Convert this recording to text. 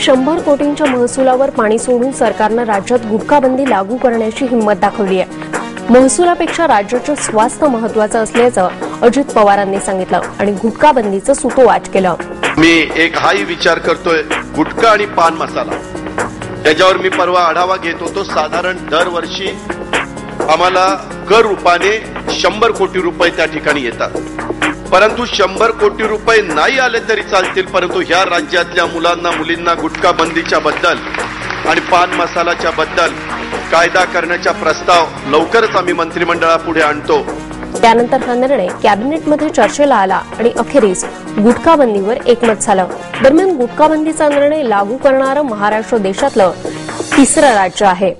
$100 कोटींच्या महसुलावर पाणी सोडून सरकारनं राज्यात गुटखाबंदी लागू करण्याची हिंमत दाखवली आहे। महसुलापेक्षा राज्याचं स्वास्थ्य महत्त्वाचं असल्याचं अजित पवारांनी सांगितलं आणि गुटखाबंदीचं सुतोवाच केलं। मी एक हाही विचार करतोय, गुटखा आणि पान मसाला त्याच्यावर मी परवा आढावा घेत होतो। साधारण दरवर्षी आम्हाला कर रूपाने 100 कोटी रुपये त्या ठिकाणी येतात, परंतु 100 कोटी रुपये नाही आले तरी चालतील, परंतु ह्या राज्यातल्या मुलांना मुलींना गुटखा बंदीच्या बद्दल आणि पान मसालाच्या बद्दल कायदा करण्याचा प्रस्ताव लवकरच आम्ही मंत्रिमंडळापुढे आणतो। त्यानंतर हा निर्णय कॅबिनेटमध्ये चर्चेला आला आणि अखेरीस गुटखाबंदीवर एकमत झालं। दरम्यान गुटखाबंदीचा निर्णय लागू करणारं महाराष्ट्र देशातलं तिसरं राज्य आहे।